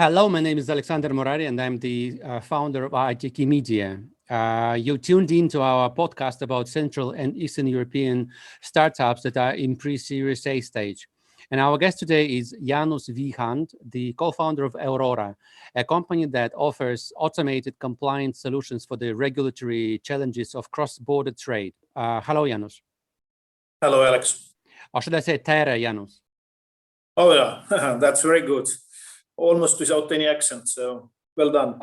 Hello, my name is Alexander Morari, and I'm the founder of ITKeyMedia. You tuned into our podcast about Central and Eastern European startups that are in pre-Series A stage. And our guest today is Jaanus Vihand, the co-founder of Eurora, a company that offers automated compliance solutions for the regulatory challenges of cross-border trade. Hello, Jaanus. Hello, Alex. Or should I say tere, Jaanus? Oh, yeah, that's very good. Almost without any accent, so well done.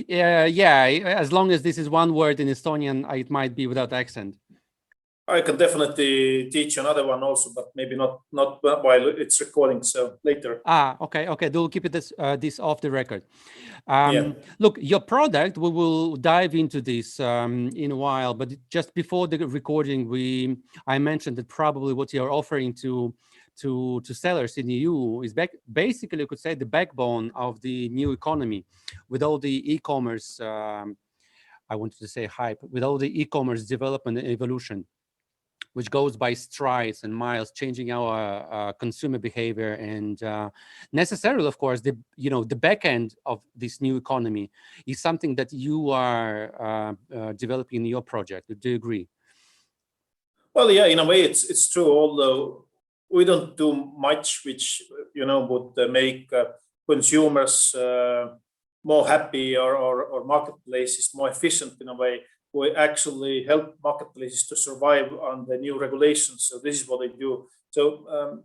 Yeah, as long as this is one word in Estonian, it might be without accent. I can definitely teach another one also, but maybe not while it's recording, so later. Okay. We'll keep it this off the record. Yeah. Look, your product, we will dive into this in a while, but just before the recording, I mentioned that probably what you're offering to sellers in EU is basically, you could say, the backbone of the new economy, with all the e-commerce, I wanted to say hype, with all the e-commerce development and evolution, which goes by strides and miles, changing our consumer behavior, and necessarily, of course, the back end of this new economy is something that you are developing in your project. Do you agree? Well, yeah, in a way, it's true. Although we don't do much, which would make consumers more happy or marketplaces more efficient in a way. We actually help marketplaces to survive on the new regulations. So this is what they do. So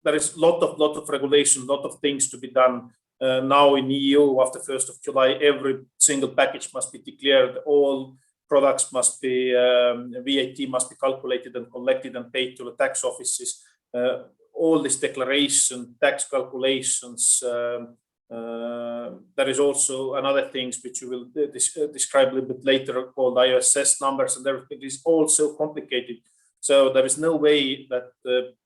there is a lot of regulation, a lot of things to be done now in EU. After 1st of July, every single package must be declared. All products must be, VAT must be calculated and collected and paid to the tax offices. All this declaration, tax calculations, there is also another things which you will describe a little bit later called ISS numbers, and everything is also complicated. So there is no way that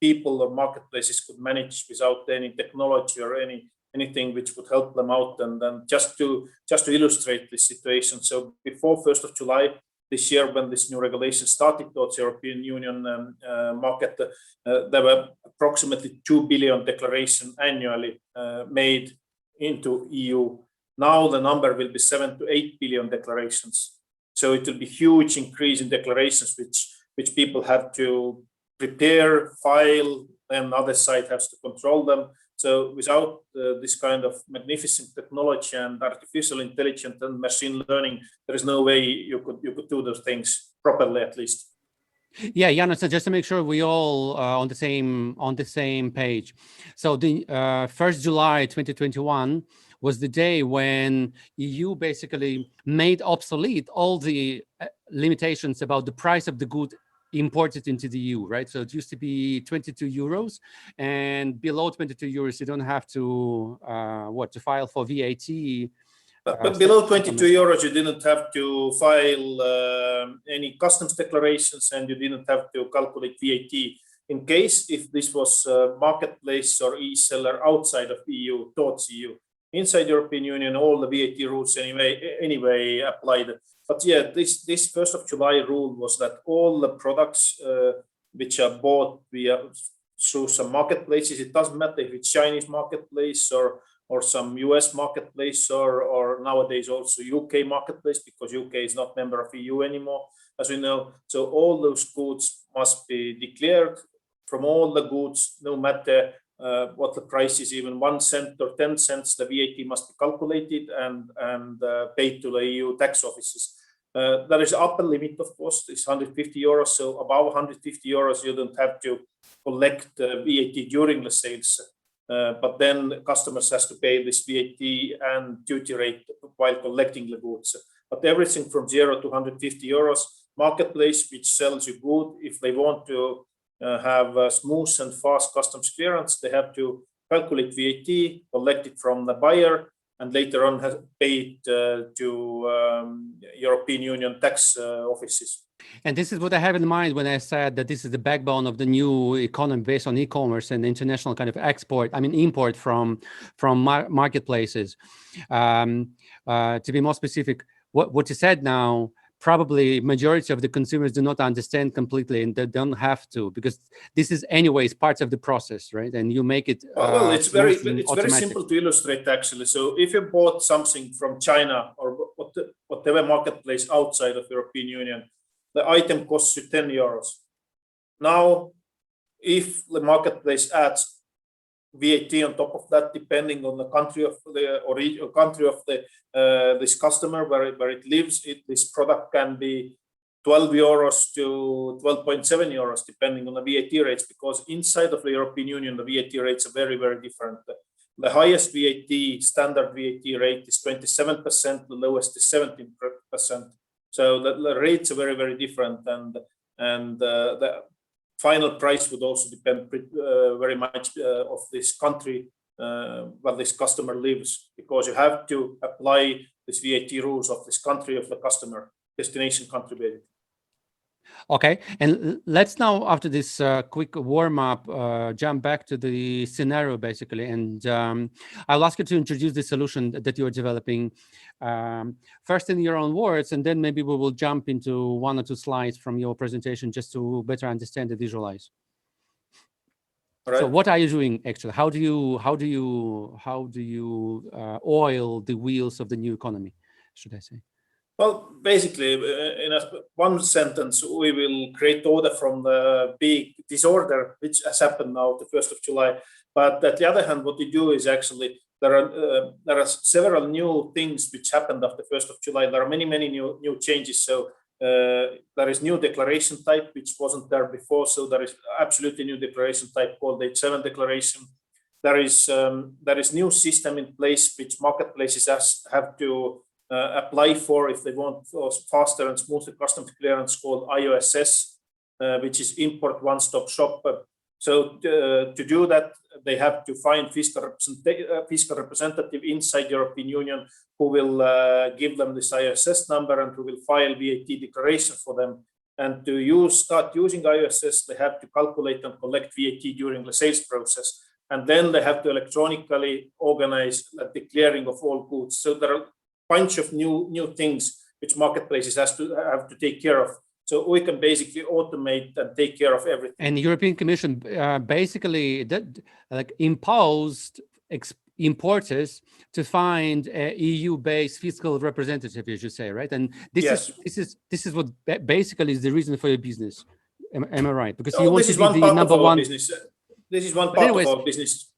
people or marketplaces could manage without any technology or anything which would help them out. And then just to illustrate this situation, so before 1st of July this year, when this new regulation started towards European Union market, there were approximately 2 billion declarations annually made into EU. Now the number will be 7 to 8 billion declarations. So it will be huge increase in declarations which people have to prepare, file, and the other side has to control them. So without this kind of magnificent technology and artificial intelligence and machine learning, there is no way you could do those things properly, at least. Yeah, Jaanus, so just to make sure we all on the same page. So the 1st July 2021 was the day when EU basically made obsolete all the limitations about the price of the good imported into the EU, right? So it used to be 22 euros, and below 22 euros, you don't have to to file for VAT. But below 22 euros, you didn't have to file any customs declarations, and you didn't have to calculate VAT. In case if this was a marketplace or e-seller outside of EU, towards EU, inside European Union, all the VAT rules anyway applied. But yeah, this 1st of July rule was that all the products which are bought through some marketplaces, it doesn't matter if it's Chinese marketplace or some US marketplace or nowadays also UK marketplace, because UK is not member of EU anymore, as we know. So all those goods must be declared. From all the goods, no matter what the price is, even 1 cent or 10 cents, the VAT must be calculated and paid to the EU tax offices. There is upper limit, of course, it's 150 euros. So above 150 euros, you don't have to collect VAT during the sales. But then customers has to pay this VAT and duty rate while collecting the goods. But everything from 0 to 150 euros, marketplace which sells you good, if they want to have a smooth and fast customs clearance, they have to calculate VAT, collect it from the buyer, and later on have paid to European Union tax offices. And this is what I have in mind when I said that this is the backbone of the new economy based on e-commerce and international kind of import from marketplaces. To be more specific, what you said now probably majority of the consumers do not understand completely, and they don't have to, because this is anyways part of the process, right? And you make it it's very automatic. simple to illustrate, actually. So if you bought something from China or whatever marketplace outside of European Union, the item costs you 10 euros. Now, if the marketplace adds VAT on top of that, depending on the country of the origin, country of the this customer where it lives, this product can be 12 euros to 12.7 euros, depending on the VAT rates, because inside of the European Union, the VAT rates are very, very different. The highest VAT, standard VAT rate is 27%, the lowest is 17%. So the rates are very, very different, and the final price would also depend very much of this country where this customer lives, because you have to apply this VAT rules of this country of the customer, destination country basically. Okay, and let's now, after this quick warm-up, jump back to the scenario basically, and I'll ask you to introduce the solution that you're developing first in your own words, and then maybe we will jump into one or two slides from your presentation just to better understand and visualize. Right. So what are you doing actually? How do you oil the wheels of the new economy, should I say? Well, basically, in one sentence, we will create order from the big disorder, which has happened now, the 1st of July. But at the other hand, what we do is actually, there are several new things which happened after 1st of July. There are many new changes. So there is new declaration type, which wasn't there before. So there is absolutely new declaration type called H7 declaration. There is new system in place which marketplaces have to apply for if they want faster and smoother customs clearance, called IOSS, which is import one-stop shop. So to do that, they have to find fiscal representative inside European Union who will give them this IOSS number and who will file VAT declaration for them. And to start using IOSS, they have to calculate and collect VAT during the sales process. And then they have to electronically organize the clearing of all goods. So there are bunch of new things which marketplaces have to take care of. So we can basically automate and take care of everything. And the European Commission basically imposed importers to find a EU-based fiscal representative, as you say, right? And this is what basically is the reason for your business. Am I right? Because you want to be the number one business. This is one part of our business.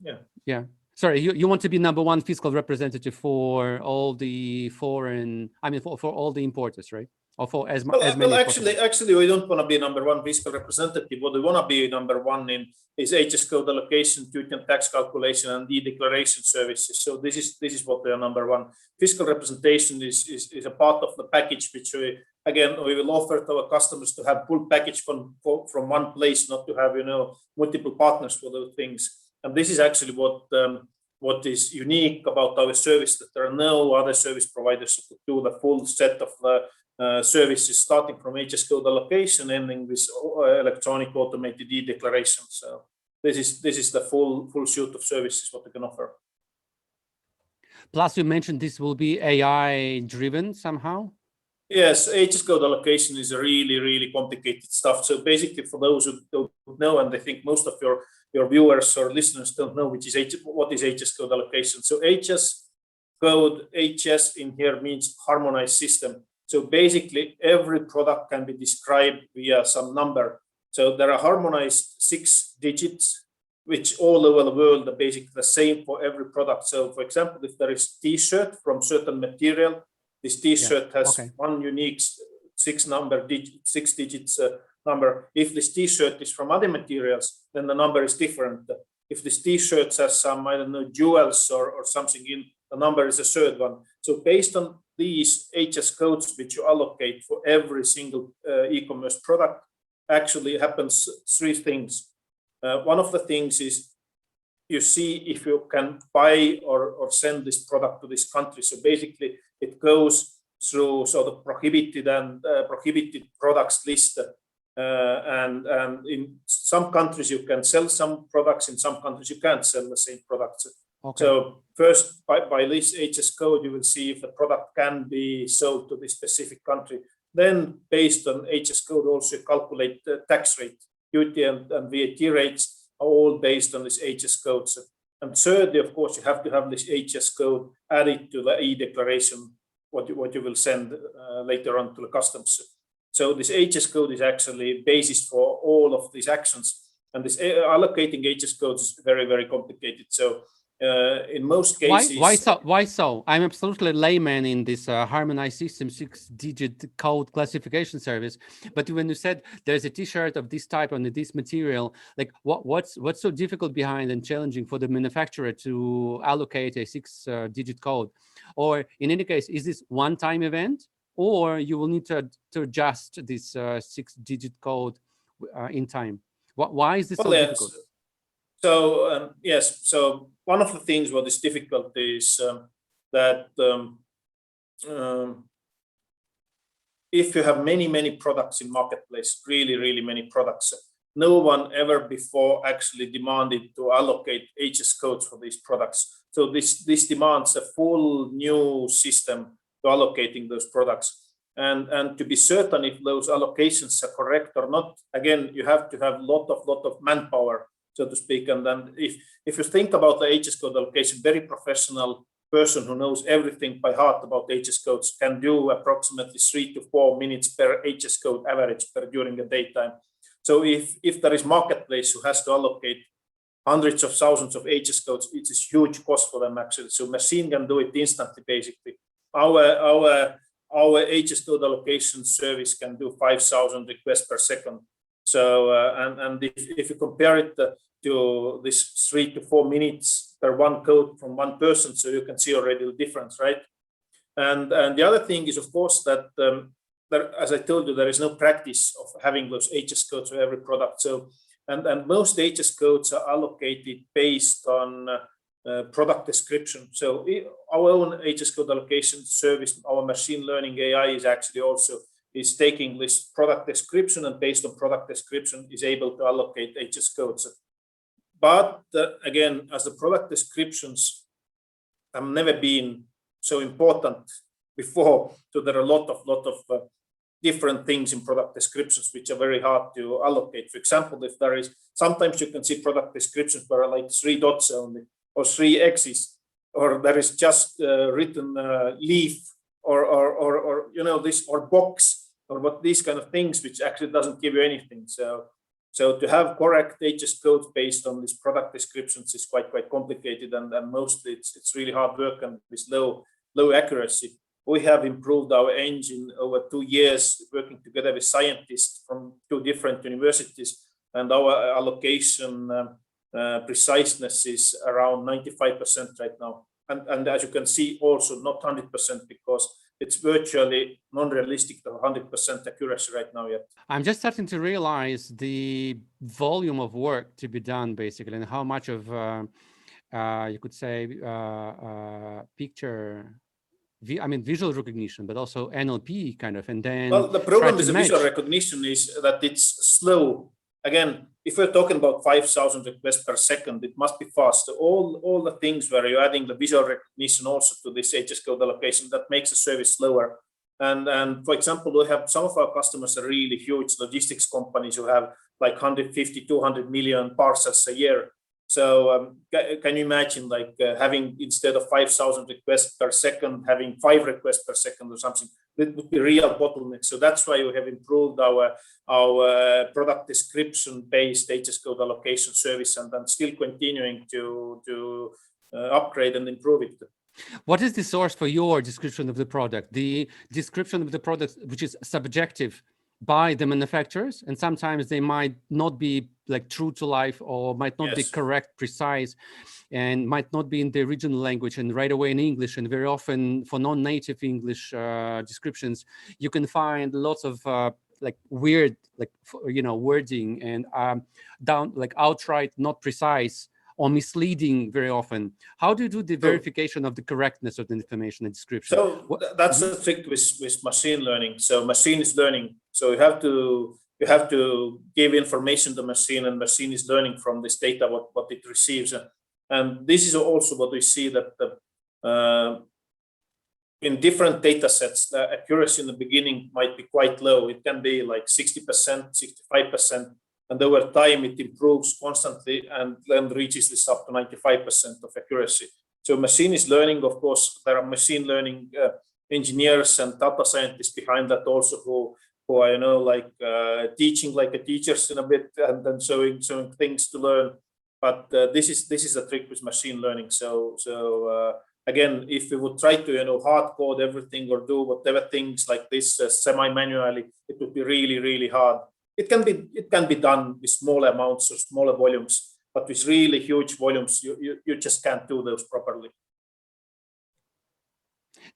Yeah. Sorry, you want to be number one fiscal representative for all the foreign, for all the importers, right? Or for as many as actually, we don't want to be number one fiscal representative. What we want to be number one in is HS code allocation, duty and tax calculation, and e-declaration services. So this is what we are number one. Fiscal representation is a part of the package which we will offer to our customers to have full package from one place, not to have multiple partners for those things. And this is actually what is unique about our service, that there are no other service providers who do the full set of the services, starting from HS code allocation, ending with electronic automated e-declaration. So this is the full suite of services what we can offer. Plus, you mentioned this will be AI driven somehow. Yes, HS code allocation is a really complicated stuff. So basically, for those who don't know, and I think most of your viewers or listeners don't know what is HS code allocation. So HS in here means harmonized system. So basically every product can be described via some number. So there are harmonized 6 digits, which all over the world are basically the same for every product. So for example, if there is T-shirt from certain material, this T-shirt has one unique 6 digits number. If this T-shirt is from other materials, then the number is different. If this T-shirt has some, jewels or something in, the number is a third one. So based on these HS codes, which you allocate for every single e-commerce product, actually happens 3 things. One of the things is you see if you can buy or send this product to this country. So basically it goes through sort of prohibited products list. And in some countries you can sell some products, in some countries you can't sell the same products. Okay. So first, by this HS code, you will see if the product can be sold to this specific country. Then based on HS code also calculate the tax rate, duty and VAT rates are all based on this HS code. And thirdly, of course, you have to have this HS code added to the e-declaration, what you will send later on to the customs. So this HS code is actually basis for all of these actions. And this allocating HS codes is very, very complicated. So in most cases, why so? I'm absolutely layman in this harmonized system 6-digit code classification service. But when you said there's a T-shirt of this type on this material, like what's so difficult behind and challenging for the manufacturer to allocate a 6-digit code? Or in any case, is this one-time event, or you will need to adjust this 6-digit code in time? Why is this so difficult? So yes, so one of the things what is difficult is that if you have many products in marketplace, really many products, no one ever before actually demanded to allocate HS codes for these products. So this demands a full new system to allocating those products. And to be certain if those allocations are correct or not, again, you have to have lot of manpower, so to speak. And then if you think about the HS code allocation, very professional person who knows everything by heart about HS codes can do approximately 3 to 4 minutes per HS code average during the daytime. So if there is marketplace who has to allocate hundreds of thousands of HS codes, it is huge cost for them actually. So machine can do it instantly, basically. Our HS code allocation service can do 5,000 requests per second. So and if you compare it to this 3 to 4 minutes per one code from one person, so you can see already the difference, right? And the other thing is, of course, that there, as I told you, there is no practice of having those HS codes for every product. So and most HS codes are allocated based on product description. So our own HS code allocation service, our machine learning AI is actually also is taking this product description, and based on product description is able to allocate HS codes. But again, as the product descriptions have never been so important before, so there are a lot of different things in product descriptions which are very hard to allocate. For example, if there is, sometimes you can see product descriptions where are like 3 dots only, or 3 X's, or there is just written leaf, or you know, this, or box, or what, these kind of things which actually doesn't give you anything. So to have correct HS codes based on these product descriptions is quite complicated, and mostly it's really hard work and with low accuracy. We have improved our engine over 2 years, working together with scientists from 2 different universities, and our allocation preciseness is around 95% right now. And as you can see, also not 100%, because it's virtually non-realistic to 100% accuracy right now yet. I'm just starting to realize the volume of work to be done, basically, and how much of, you could say, visual recognition, but also NLP kind of, and then. Well, the problem with the visual recognition is that it's slow. Again, if we're talking about 5,000 requests per second, it must be fast. All the things where you're adding the visual recognition also to this HS code allocation, that makes the service slower. And for example, we have some of our customers are really huge logistics companies who have like 150, 200 million parcels a year. So can you imagine like having, instead of 5,000 requests per second, having 5 requests per second or something? That would be real bottleneck. So that's why we have improved our product description based HS code allocation service, and then still continuing to upgrade and improve it. What is the source for your description of the product? The description of the product, which is subjective by the manufacturers, and sometimes they might not be like true to life, or might not be correct, precise, and might not be in the original language and right away in English. And very often for non-native English descriptions, you can find lots of like weird, like, you know, wording and outright not precise or misleading very often. How do you do the verification of the correctness of the information and description? So that's the trick with machine learning. So machine is learning. So you have to give information to machine, and machine is learning from this data what it receives. And this is also what we see, that in different data sets, the accuracy in the beginning might be quite low. It can be like 60%, 65%, and over time it improves constantly and then reaches this up to 95% of accuracy. So machine is learning, of course, there are machine learning engineers and data scientists behind that also who are, like teaching like a teachers in a bit and then showing things to learn. But this is a trick with machine learning. So again, if we would try to hard code everything or do whatever things like this semi-manually, it would be really, really hard. It can be done with small amounts or smaller volumes, but with really huge volumes, you just can't do those properly.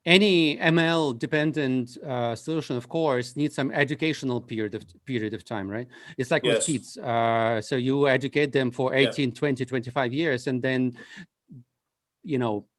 Any ML dependent solution, of course, needs some educational period of time, right? It's like with kids. So you educate them for 18, 20, 25 years, and then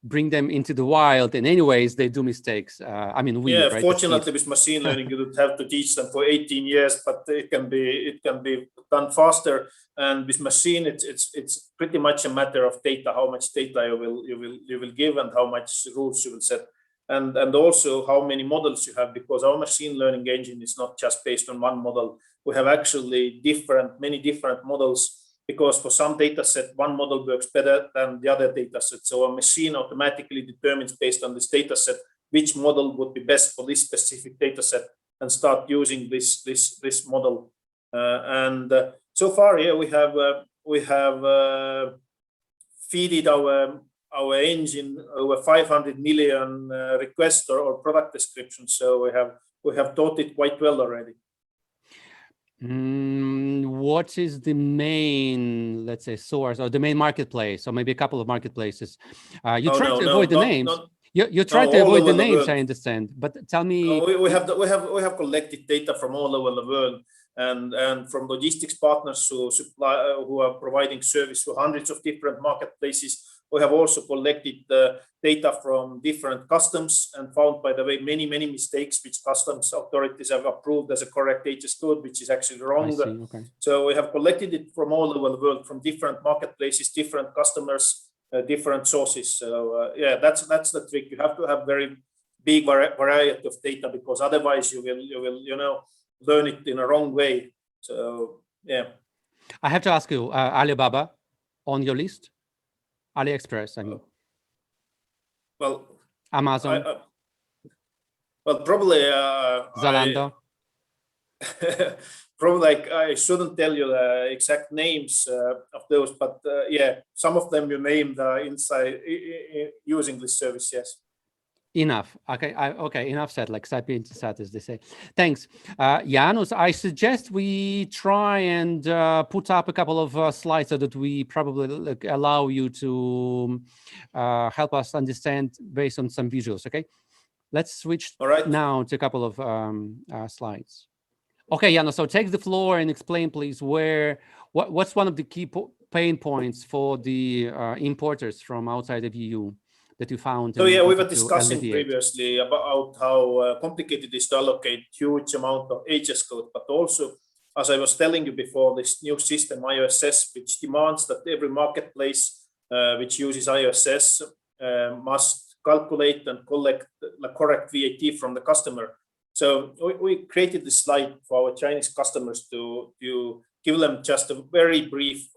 bring them into the wild, and anyways they do mistakes. Right? Fortunately with machine learning you don't have to teach them for 18 years, but it can be done faster. And with machine it's pretty much a matter of data, how much data you will give and how much rules you will set, and also how many models you have, because our machine learning engine is not just based on one model. We have actually many different models, because for some data set, one model works better than the other data set. So a machine automatically determines based on this data set which model would be best for this specific data set and start using this model. So far, we have feeded our engine over 500 million requests or product descriptions. So we have taught it quite well already. What is the main, let's say, source or the main marketplace, or maybe a couple of marketplaces? You try to avoid the names. You try to avoid the names, I understand. But tell me, we have collected data from all over the world, and from logistics partners who are providing service to hundreds of different marketplaces. We have also collected data from different customs and found, by the way, many mistakes which customs authorities have approved as a correct HS code, which is actually wrong. Okay. So we have collected it from all over the world, from different marketplaces, different customers, different sources. So that's the trick. You have to have very big variety of data, because otherwise you will learn it in a wrong way. So I have to ask you, Alibaba on your list? AliExpress, I mean. Well, Amazon. Probably Zalando. Probably I shouldn't tell you the exact names of those, but some of them you named inside using this service. Yes. Enough. Okay. Enough said. Like sapient sat, as they say. Thanks, Jaanus. I suggest we try and put up a couple of slides so that we probably allow you to help us understand based on some visuals. Okay. Let's switch now to a couple of slides. Okay, Jaanus. So take the floor and explain, please, what's one of the key pain points for the importers from outside of EU that you found? So we were discussing previously about how complicated it is to allocate huge amount of HS code, but also, as I was telling you before, this new system IOSS, which demands that every marketplace which uses IOSS must calculate and collect the correct VAT from the customer. So we created this slide for our Chinese customers to give them just a very brief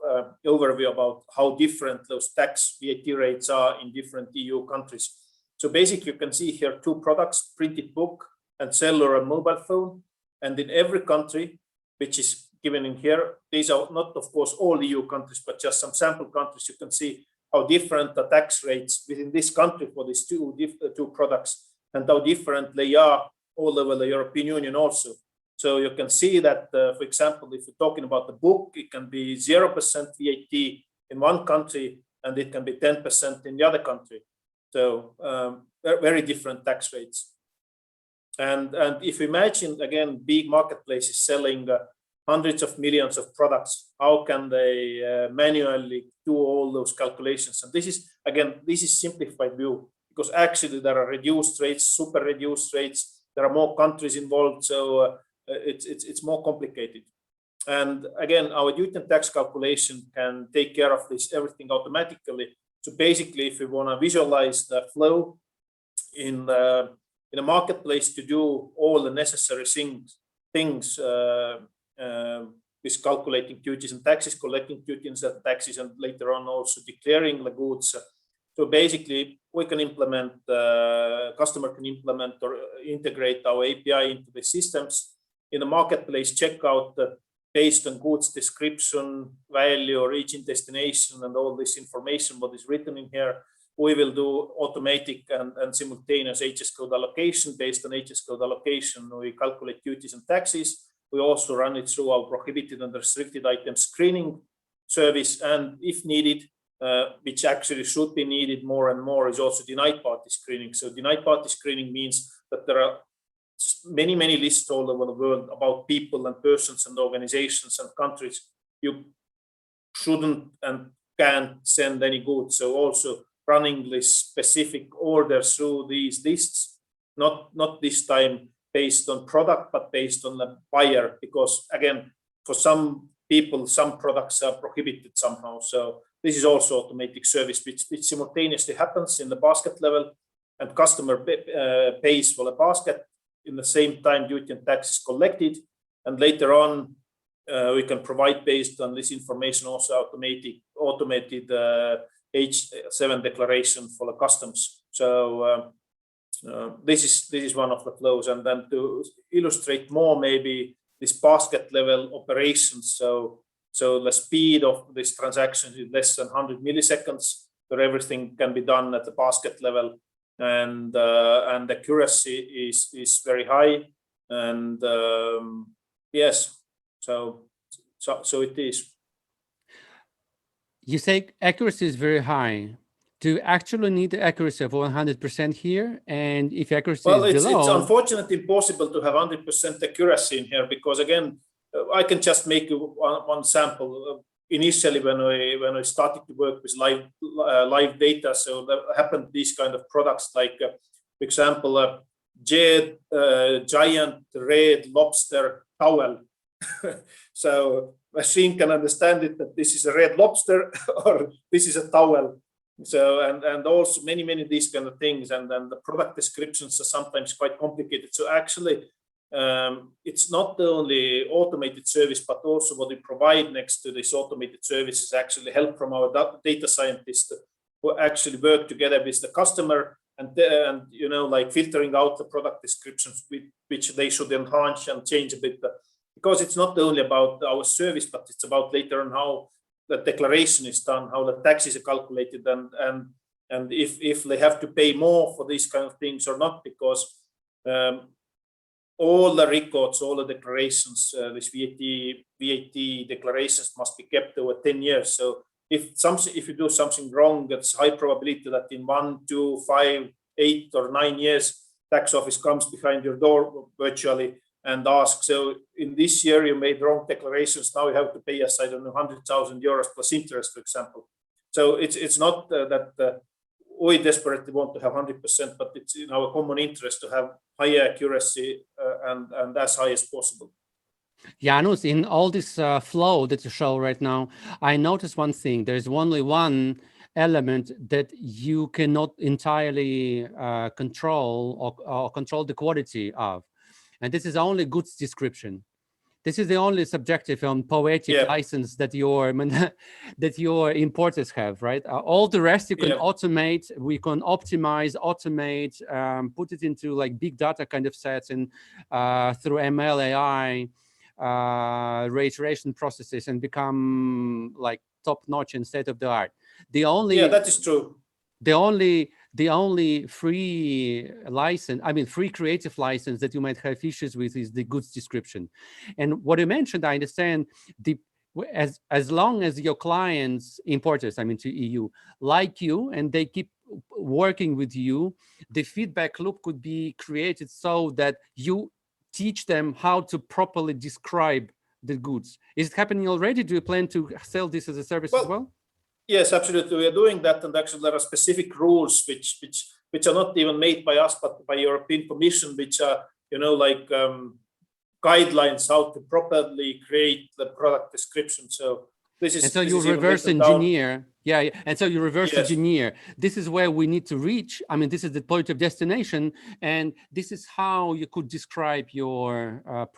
overview about how different those tax VAT rates are in different EU countries. So basically, you can see here two products: printed book and cellular and mobile phone. And in every country, which is given in here, these are not, of course, all EU countries, but just some sample countries. You can see how different the tax rates within this country for these two products, and how different they are all over the European Union also. So you can see that, for example, if you're talking about the book, it can be 0% VAT in one country, and it can be 10% in the other country. So very different tax rates. And if you imagine, again, big marketplaces selling hundreds of millions of products, how can they manually do all those calculations? And this is simplified view, because actually there are reduced rates, super reduced rates. There are more countries involved, so it's more complicated. And again, our duty and tax calculation can take care of everything automatically. So basically, if you want to visualize the flow, in a marketplace to do all the necessary things with calculating duties and taxes, collecting duties and taxes, and later on also declaring the goods. So basically, we can implement, customer can implement or integrate our API into the systems. In the marketplace checkout, based on goods description, value, origin, destination, and all this information, what is written in here, we will do automatic and simultaneous HS code allocation. Based on HS code allocation, we calculate duties and taxes. We also run it through our prohibited and restricted item screening service. And if needed, which actually should be needed more and more, is also denied party screening. So denied party screening means that there are many lists all over the world about people and persons and organizations and countries you shouldn't and can't send any goods. So also running this specific order through these lists, not this time based on product, but based on the buyer, because again, for some people, some products are prohibited somehow. So this is also automatic service, which simultaneously happens in the basket level, and customer pays for the basket. In the same time, duty and tax is collected, and later on, we can provide based on this information also automated H7 declaration for the customs. So this is one of the flows. And then to illustrate more, maybe this basket level operations. So the speed of this transaction is less than 100 milliseconds, where everything can be done at the basket level, and accuracy is very high. And yes, so it is. You say accuracy is very high. Do you actually need the accuracy of 100% here? And if accuracy is below... it's unfortunately impossible to have 100% accuracy in here, because again, I can just make one sample. Initially, when I started to work with live data, so there happened these kind of products like, for example, a giant red lobster towel. So machine can understand it that this is a red lobster or this is a towel. So and also many these kind of things, and then the product descriptions are sometimes quite complicated. So actually, it's not the only automated service, but also what we provide next to this automated service is actually help from our data scientists who actually work together with the customer and you know, like filtering out the product descriptions which they should enhance and change a bit, because it's not only about our service, but it's about later on how the declaration is done, how the taxes are calculated, and if they have to pay more for these kind of things or not, because all the records, all the declarations, this VAT declarations must be kept over 10 years. So if you do something wrong, it's high probability that in 1, 2, 5, 8 or 9 years, tax office comes behind your door virtually and asks, so in this year you made wrong declarations, now you have to pay us, I don't know, 100,000 euros plus interest, for example. So it's not that we desperately want to have 100%, but it's in our common interest to have higher accuracy and as high as possible. Jaanus, in all this flow that you show right now, I noticed one thing. There's only one element that you cannot entirely control or control the quality of, and this is only goods description. This is the only subjective and poetic license that your importers have, right? All the rest you can automate. We can optimize, automate, put it into like big data kind of sets, and through ML, AI, reiteration processes, and become like top notch and state of the art. The only that is true. The only free license, I mean, free creative license that you might have issues with is the goods description. And what you mentioned, I understand, as long as your clients, importers, I mean, to EU, like you, and they keep working with you, the feedback loop could be created so that you teach them how to properly describe the goods. Is it happening already? Do you plan to sell this as a service as well? Yes, absolutely. We are doing that, and actually there are specific rules which are not even made by us, but by European Commission, which are, you know, like guidelines how to properly create the product description. So this is. And so you reverse engineer. Yeah, yeah. And so you reverse Yes. engineer. This is where we need to reach. I mean, this is the point of destination, and this is how you could describe your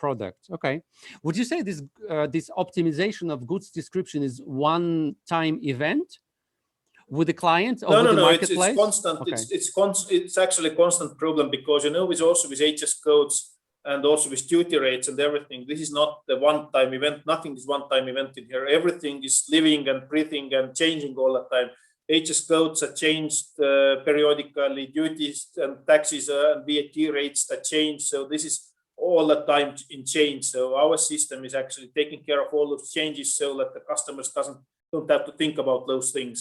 product. Okay. Would you say this optimization of goods description is one-time event with the client or with the No. It's marketplace? constant. Okay. It's actually a constant problem because with also with HS codes and also with duty rates and everything. This is not the one-time event. Nothing is one-time event in here. Everything is living and breathing and changing all the time. HS codes are changed periodically. Duties and taxes and VAT rates that change. So this is all the time in change. So our system is actually taking care of all those changes so that the customers don't have to think about those things.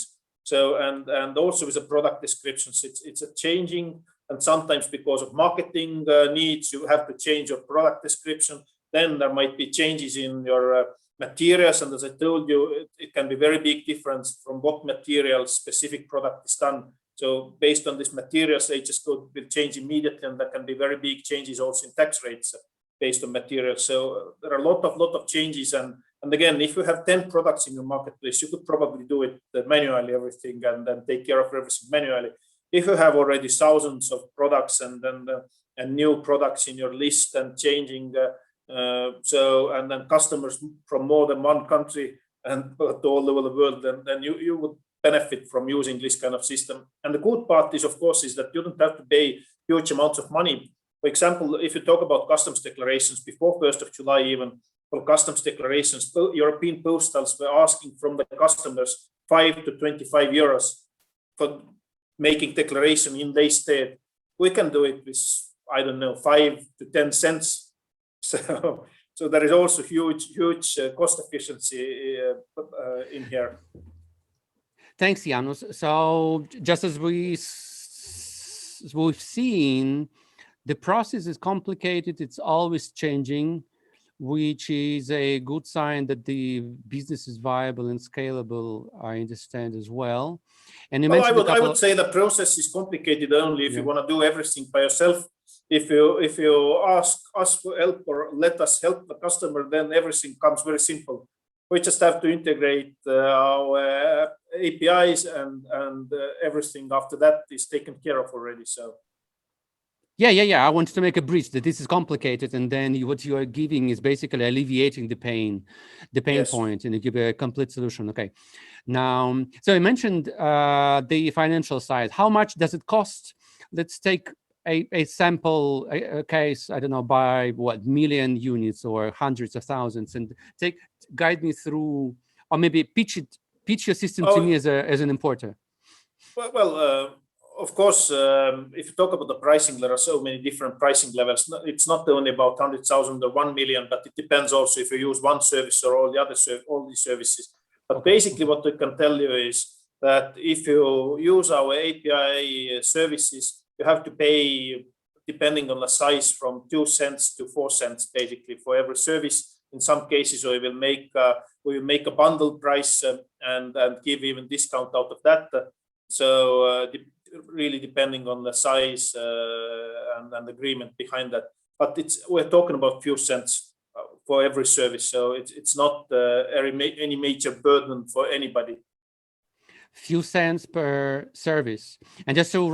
So and also with the product descriptions, it's a changing, and sometimes because of marketing needs, you have to change your product description. Then there might be changes in your materials, and as I told you, it can be very big difference from what material specific product is done. So based on this materials, HS code will change immediately, and there can be very big changes also in tax rates based on materials. So there are a lot of changes, and again, if you have 10 products in your marketplace, you could probably do it manually, everything, and then take care of everything manually. If you have already thousands of products and new products in your list and changing, and then customers from more than one country and all over the world, then you would benefit from using this kind of system. And the good part is, of course, is that you don't have to pay huge amounts of money. For example, if you talk about customs declarations before 1st of July, even for customs declarations, European postals were asking from the customers 5 to 25 euros for making declaration in their state. We can do it with, I don't know, 5 to 10 cents. So there is also huge cost efficiency in here. Thanks, Jaanus. So just as we've seen, the process is complicated. It's always changing, which is a good sign that the business is viable and scalable, I understand as well. And you mentioned I would say the process is complicated only if you want to do everything by yourself. If you ask us for help or let us help the customer, then everything comes very simple. We just have to integrate our APIs and everything after that is taken care of already. So. Yeah. I wanted to make a bridge that this is complicated, and then what you are giving is basically alleviating the pain yes. point, and you give a complete solution. Okay. Now, so you mentioned the financial side. How much does it cost? Let's take a sample a case. I don't know, by what, million units or hundreds of thousands, and guide me through, or maybe pitch your system to me as an importer. Well. Of course, if you talk about the pricing, there are so many different pricing levels. It's not only about 100,000 or 1 million, but it depends also if you use one service or all these services. But basically, what I can tell you is that if you use our API services, you have to pay, depending on the size, from 2 cents to 4 cents, basically, for every service. In some cases, we will make a bundle price and give even discount out of that. Really depending on the size and agreement behind that, but we're talking about few cents for every service, so it's not any major burden for anybody. Few cents per service. And just to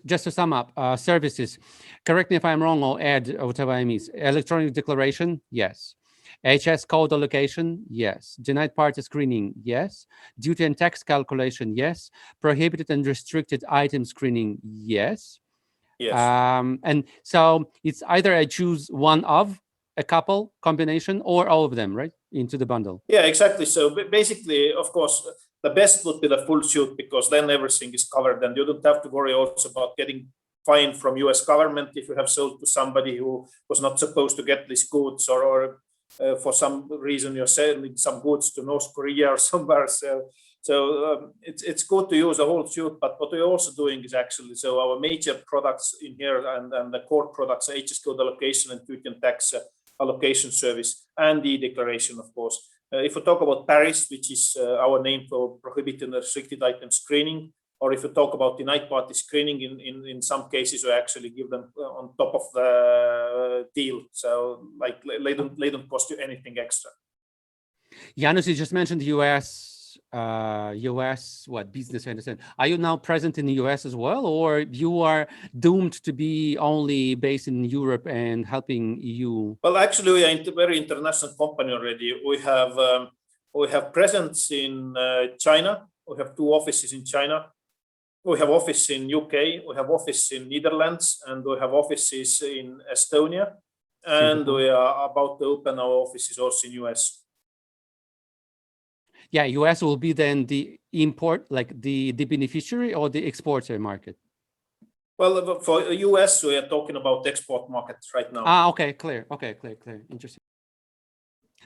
just to sum up, services. Correct me if I'm wrong, or add whatever I miss. Electronic declaration, yes. HS code allocation, yes. Denied party screening, yes. Duty and tax calculation, yes. Prohibited and restricted item screening, yes. Yes. And so it's either I choose one of a couple combination or all of them, right, into the bundle. Yeah, exactly. So basically, of course, the best would be the full suite, because then everything is covered, and you don't have to worry also about getting fined from US government if you have sold to somebody who was not supposed to get these goods, or for some reason you're selling some goods to North Korea or somewhere. So it's good to use the whole suite. But what we're also doing is actually, so our major products in here and the core products are HS Code Allocation and Duty and Tax Allocation Service, and the declaration, of course. If we talk about Paris, which is our name for prohibited and restricted item screening, or if you talk about denied party screening, in some cases we actually give them on top of the deal. So like they don't cost you anything extra. Jaanus, you just mentioned the US. US business, I understand. Are you now present in the US as well, or you are doomed to be only based in Europe and helping EU? Well, actually, we are a very international company already. We have presence in China. We have 2 offices in China. We have office in UK. We have office in Netherlands, and we have offices in Estonia. And Singapore. we are about to open our offices also in US. Yeah, US will be then the import, like the beneficiary or the exporter market? Well, for US, we are talking about export markets right now. Okay, clear. Okay, clear. Interesting.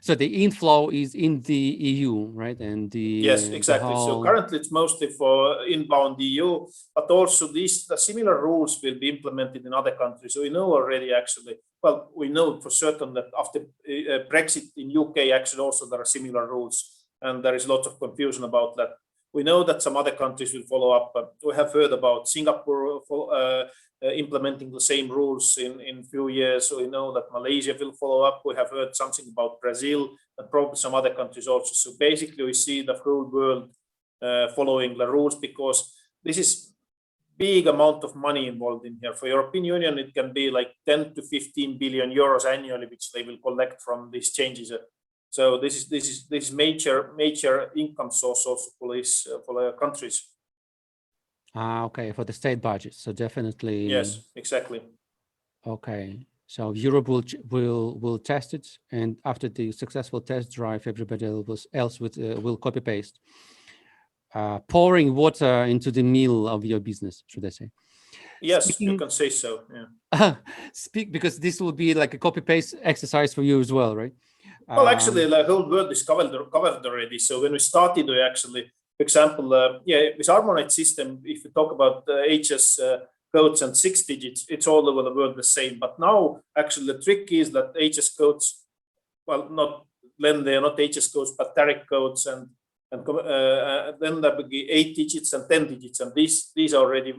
So the inflow is in the EU, right? And yes, exactly. So currently it's mostly for inbound EU, but also the similar rules will be implemented in other countries. So we know already actually, well, we know for certain that after Brexit in UK, actually also there are similar rules, and there is lots of confusion about that. We know that some other countries will follow up. We have heard about Singapore implementing the same rules in few years. So we know that Malaysia will follow up. We have heard something about Brazil and probably some other countries also. So basically, we see the whole world following the rules, because this is big amount of money involved in here. For European Union, it can be like 10 to 15 billion euros annually, which they will collect from these changes. So this is major income source also for the countries. Okay, for the state budget. So definitely. Yes, exactly. Okay, so Europe will test it, and after the successful test drive, everybody else will copy paste, pouring water into the mill of your business, should I say? Yes, you can say so. Yeah. Because this will be like a copy paste exercise for you as well, right? Well, actually, the whole world is covered already. So when we started, we actually, for example, with harmonized system, if you talk about HS codes and 6 digits, it's all over the world the same. But now, actually, the trick is that HS codes, well, they are not HS codes, but tariff codes, and then there will be 8 digits and 10 digits, and these are already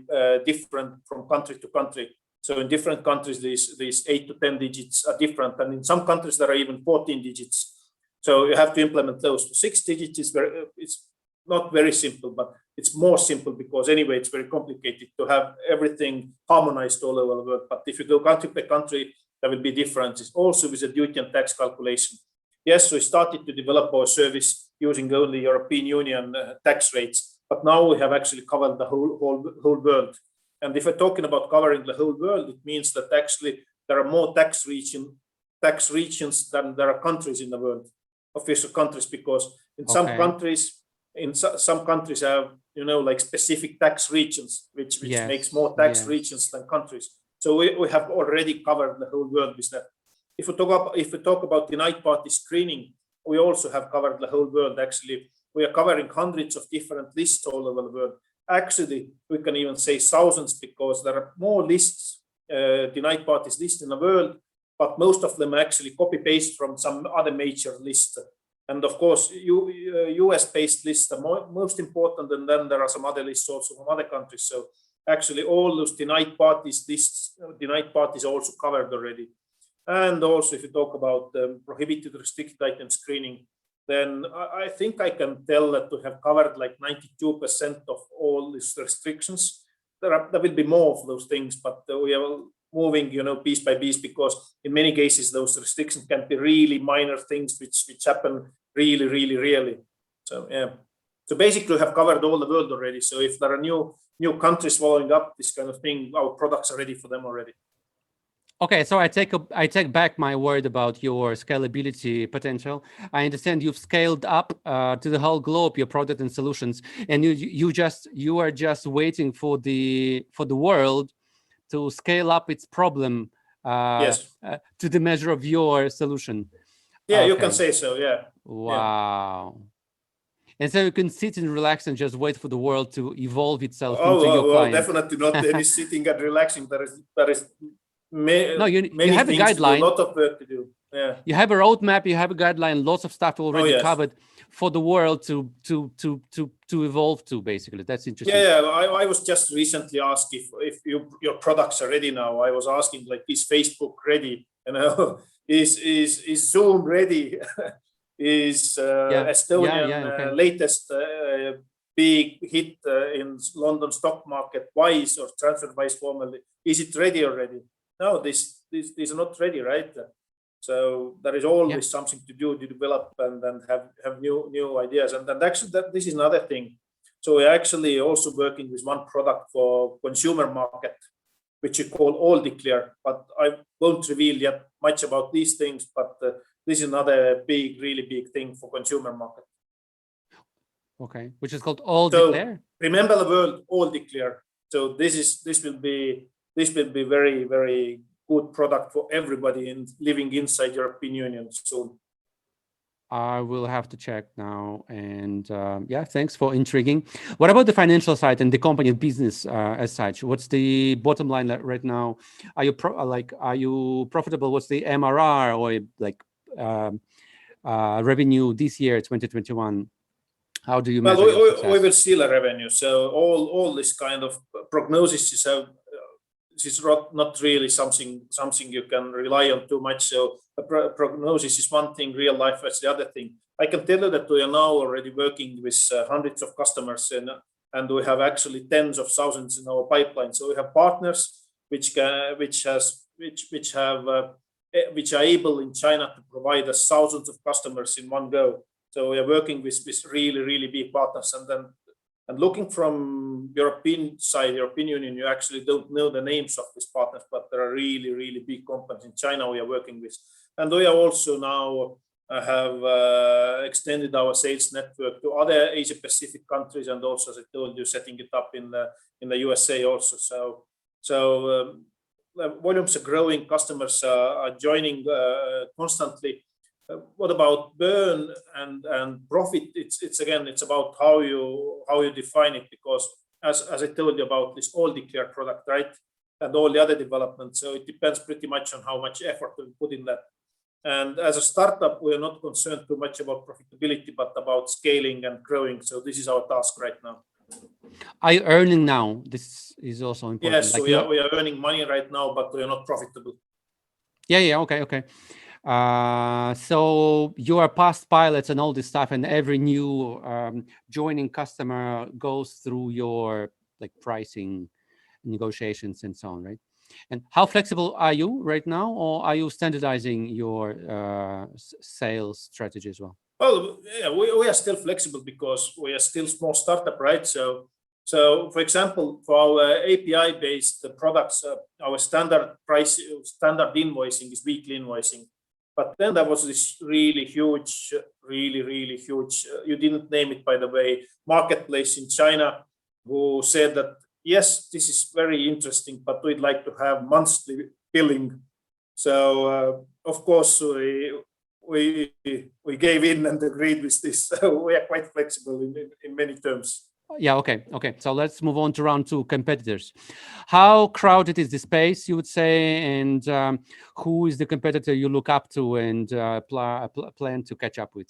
different from country to country. So in different countries, these 8 to 10 digits are different, and in some countries there are even 14 digits. So you have to implement those. 6 digits is it's not very simple, but it's more simple because anyway it's very complicated to have everything harmonized all over the world. But if you go country by country, there will be differences. Also with the duty and tax calculation. Yes, we started to develop our service using only European Union tax rates, but now we have actually covered the whole world. And if we're talking about covering the whole world, it means that actually there are more tax regions than there are countries in the world, official countries, because in some countries have, like specific tax regions, which makes more tax regions than countries. So we have already covered the whole world with that. If we talk about the night party screening, we also have covered the whole world. Actually, we are covering hundreds of different lists all over the world. Actually, we can even say thousands, because there are more lists, the night parties list in the world, but most of them actually copy paste from some other major list. And of course, US based lists are most important, and then there are some other lists also from other countries. So actually, all those the night parties lists, the night parties are also covered already. And also, if you talk about prohibited restricted item screening, then I think I can tell that we have covered like 92% of all these restrictions. There will be more of those things, but we are moving, piece by piece, because in many cases those restrictions can be really minor things which happen really, really, really. So yeah. So basically, we have covered all the world already. So if there are new countries following up this kind of thing, our products are ready for them already. Okay, so I take back my word about your scalability potential. I understand you've scaled up to the whole globe your product and solutions, and you are just waiting for the world to scale up its problem to the measure of your solution. Yeah, okay. You can say so. Yeah. Wow. Yeah. And so you can sit and relax and just wait for the world to evolve itself into your client. Definitely not any sitting and relaxing. There is. You have a guideline. A lot of work to do. Yeah. You have a roadmap. You have a guideline. Lots of stuff already covered for the world to evolve to. Basically, that's interesting. Yeah. I was just recently asked if your products are ready now. I was asking, like, is Facebook ready? Is Zoom ready? is Yeah. Estonian Okay. latest big hit in London stock market, Wise or TransferWise formerly. Is it ready already? No, this is not ready, right? So there is always something to do to develop and then have new ideas. And actually, this is another thing. So we're actually also working with one product for consumer market, which we call All Declare. But I won't reveal yet much about these things. But this is another really big thing for consumer market. Okay, which is called All So Declare. remember the word All Declare. So this will be very, very good product for everybody living inside European Union soon. I will have to check now. And yeah, thanks for intriguing. What about the financial side and the company business as such? What's the bottom line right now? Are you are you profitable? What's the MRR or like revenue this year, 2021? How do you measure your success? We will see the revenue. So all this kind of prognosis is not really something you can rely on too much. So a prognosis is one thing, real life is the other thing. I can tell you that we are now already working with hundreds of customers and we have actually tens of thousands in our pipeline. So we have partners which are able in China to provide us thousands of customers in one go. So we are working with really big partners, and looking from European side, European Union, you actually don't know the names of these partners, but there are really big companies in China we are working with, and we are also now have extended our sales network to other Asia Pacific countries, and also, as I told you, setting it up in the USA also. So volumes are growing, customers are joining constantly. What about burn and profit? It's about how you define it, because as I told you about this All Declare product, right, and all the other developments. So it depends pretty much on how much effort we put in that. And as a startup, we are not concerned too much about profitability, but about scaling and growing. So this is our task right now. Are you earning now? This is also important. Yes, so we are earning money right now, but we are not profitable. Yeah. Okay. So you are past pilots and all this stuff, and every new joining customer goes through your pricing negotiations and so on, right? And how flexible are you right now, or are you standardizing your sales strategy as well? Well, yeah, we are still flexible because we are still small startup, right? So for example, for our API-based products, our standard invoicing is weekly invoicing. But then there was this really huge, you didn't name it, by the way, marketplace in China who said that, yes, this is very interesting, but we'd like to have monthly billing. So, of course, we gave in and agreed with this. So we are quite flexible in many terms. Yeah, okay. So let's move on to round two, competitors. How crowded is the space, you would say, and who is the competitor you look up to and plan to catch up with?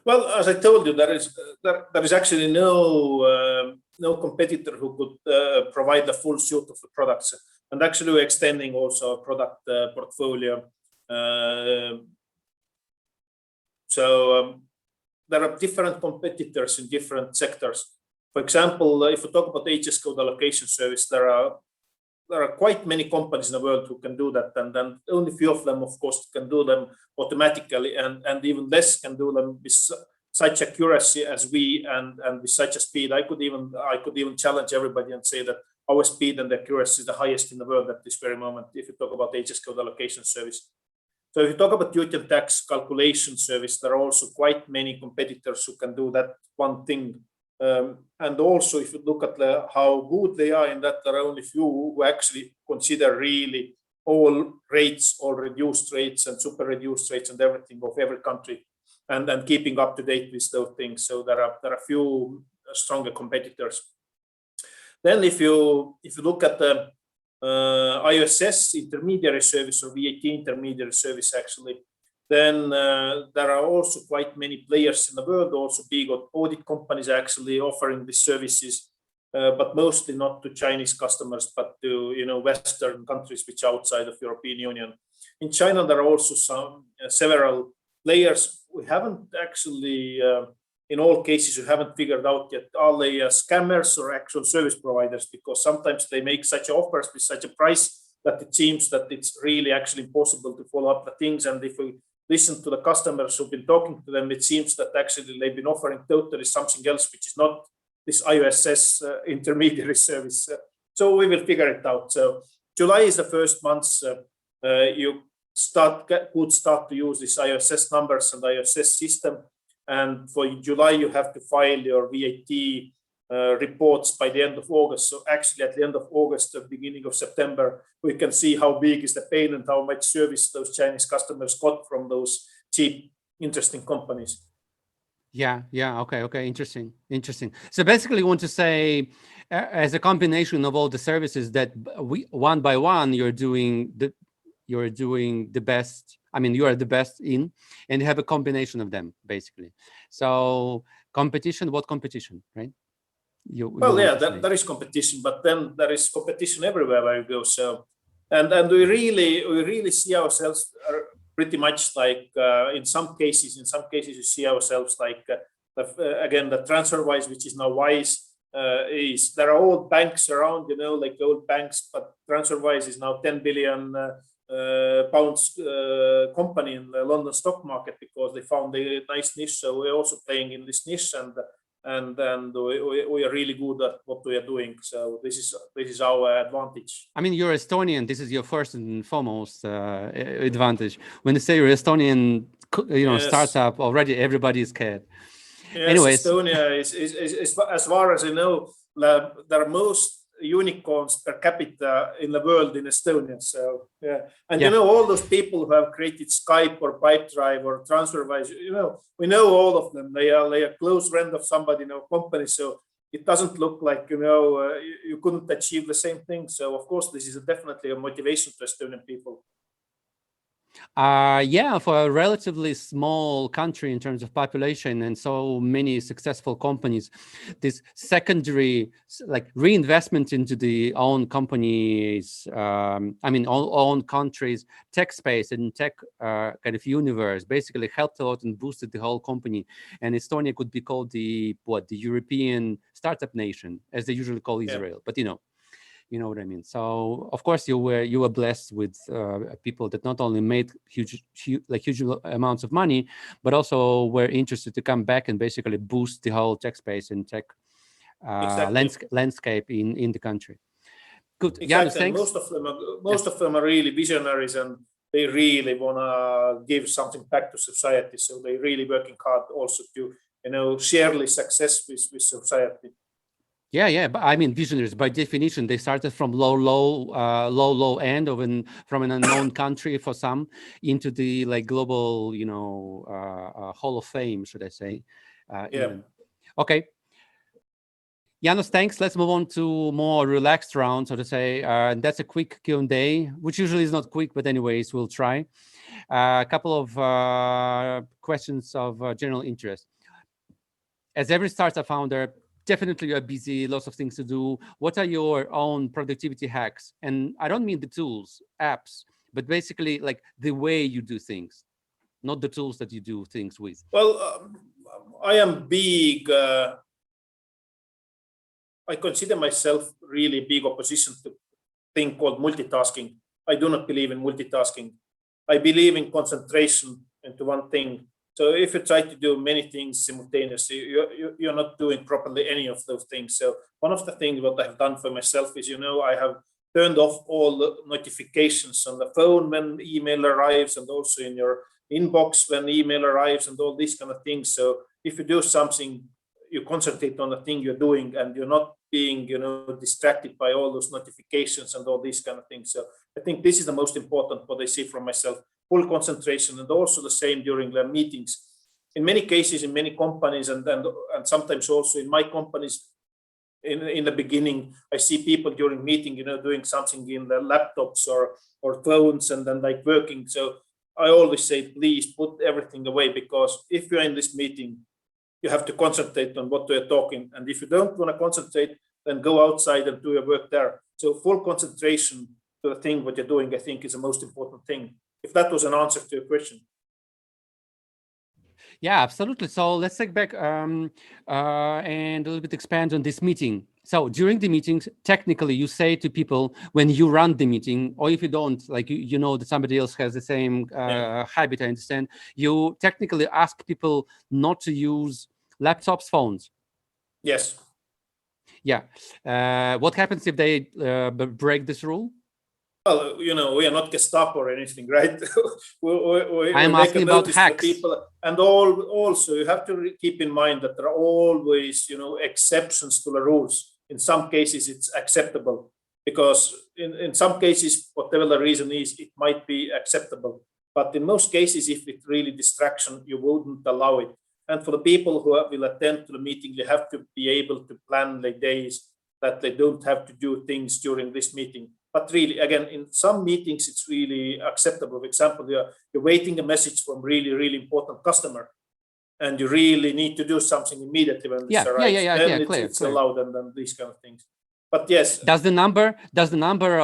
Well, as I told you, there is actually no competitor who could provide the full suite of the products. And actually, we're extending also our product portfolio. There are different competitors in different sectors. For example, if we talk about HS Code Allocation service, there are quite many companies in the world who can do that, and then only few of them, of course, can do them automatically, and even less can do them with such accuracy as we, and with such a speed. I could even challenge everybody and say that our speed and accuracy is the highest in the world at this very moment, if you talk about HS Code Allocation service. So if you talk about duty and tax calculation service, there are also quite many competitors who can do that one thing. And also, if you look at how good they are in that, there are only few who actually consider really all rates, all reduced rates and super reduced rates and everything of every country, and keeping up to date with those things. So there are few stronger competitors. Then if you look at the ISS intermediary service or VAT intermediary service, actually, then there are also quite many players in the world, also big audit companies actually offering these services, but mostly not to Chinese customers, but to Western countries which are outside of European Union. In China, there are also several layers, we haven't actually, in all cases, we haven't figured out yet, are they scammers or actual service providers? Because sometimes they make such offers with such a price that it seems that it's really actually impossible to follow up the things. And if we listen to the customers who've been talking to them, it seems that actually they've been offering totally something else, which is not this IOSS intermediary service. So we will figure it out. So July is the first month you could start to use these IOSS numbers and IOSS system. And for July, you have to file your VAT reports by the end of August. So actually at the end of August, the beginning of September, we can see how big is the pain and how much service those Chinese customers got from those cheap, interesting companies. Yeah. Okay. Interesting. So basically you want to say, as a combination of all the services that we one by one, you're doing the best. I mean, you are the best in, and you have a combination of them, basically. So competition, what competition, right? There is competition, but then there is competition everywhere where you go. So, and we really see ourselves pretty much like in some cases you see ourselves like again the TransferWise, which is now Wise, is there are old banks around, like old banks, but TransferWise is now 10 billion pounds company in the London stock market because they found a nice niche. So we're also playing in this niche, and we are really good at what we are doing. So this is our advantage. I mean, you're Estonian. This is your first and foremost advantage. When you say you're Estonian, yes, startup, already everybody is scared. Yes, anyways, Estonia is as far as I know, there are most unicorns per capita in the world in Estonia. So yeah, and all those people who have created Skype or Pipedrive or TransferWise, we know all of them. They are a close friend of somebody in our company. So it doesn't look like you couldn't achieve the same thing. So of course, this is definitely a motivation to Estonian people. Yeah, for a relatively small country in terms of population and so many successful companies, this secondary like reinvestment into the own companies, own countries, tech space and tech kind of universe basically helped a lot and boosted the whole company. And Estonia could be called the European startup nation, as they usually call Israel. But you know what I mean? So of course you were blessed with people that not only made huge amounts of money, but also were interested to come back and basically boost the whole tech space and tech landscape in the country. Good. Exactly. Jaanus, thanks. Most of them are really visionaries, and they really want to give something back to society. So they're really working hard also to share the success with society. Yeah, but I mean, visionaries by definition, they started from low end from an unknown country for some into the global, Hall of Fame, should I say? Even. Okay. Jaanus, thanks. Let's move on to more relaxed round, so to say. That's a quick Q&A, which usually is not quick, but anyways, we'll try. A couple of questions of general interest. As every startup founder, definitely you're busy, lots of things to do. What are your own productivity hacks? And I don't mean the tools, apps, but basically like the way you do things, not the tools that you do things with. Well, I am big. I consider myself really big opposition to a thing called multitasking. I do not believe in multitasking. I believe in concentration into one thing. So if you try to do many things simultaneously, you're not doing properly any of those things. So one of the things what I've done for myself is, I have turned off all the notifications on the phone when email arrives, and also in your inbox when email arrives, and all these kind of things. So if you do something, you concentrate on the thing you're doing, and you're not being, distracted by all those notifications and all these kind of things. So I think this is the most important what I see from myself. Full concentration, and also the same during the meetings. In many cases, in many companies, and sometimes also in my companies, in the beginning, I see people during meeting, doing something in their laptops or phones, and then working. So I always say, please put everything away, because if you're in this meeting, you have to concentrate on what we're talking. And if you don't want to concentrate, then go outside and do your work there. So full concentration to the thing what you're doing, I think, is the most important thing. If that was an answer to your question. Yeah, absolutely. So let's take back and a little bit expand on this meeting. So during the meetings, technically, you say to people when you run the meeting, or if you don't, like you know that somebody else has the same habit, I understand, you technically ask people not to use laptops, phones. Yes. Yeah. What happens if they break this rule? Well, we are not Gestapo or anything, right? we I'm make a asking about notice to the hacks. people, and also you have to keep in mind that there are always, exceptions to the rules. In some cases, it's acceptable because in some cases, whatever the reason is, it might be acceptable. But in most cases, if it's really distraction, you wouldn't allow it. And for the people who will attend to the meeting, they have to be able to plan their days that they don't have to do things during this meeting. But really, again, in some meetings, it's really acceptable. For example, you're waiting a message from really, really important customer, and you really need to do something immediately when this arrives. Then Clear. It's allowed, and then these kind of things. But yes, does the number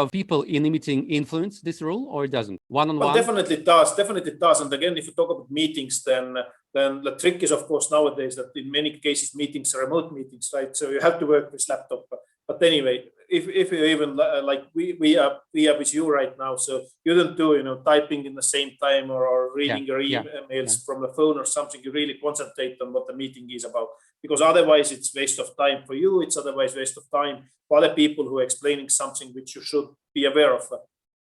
of people in the meeting influence this rule, or it doesn't? One-on-one? Well, definitely it does. Definitely it does. And again, if you talk about meetings, then the trick is, of course, nowadays that in many cases meetings are remote meetings, right? So you have to work with laptop. But anyway, if you even like we are with you right now, so you don't do typing in the same time or reading your emails from the phone or something. You really concentrate on what the meeting is about, because otherwise it's waste of time for you. It's otherwise waste of time for other people who are explaining something which you should be aware of.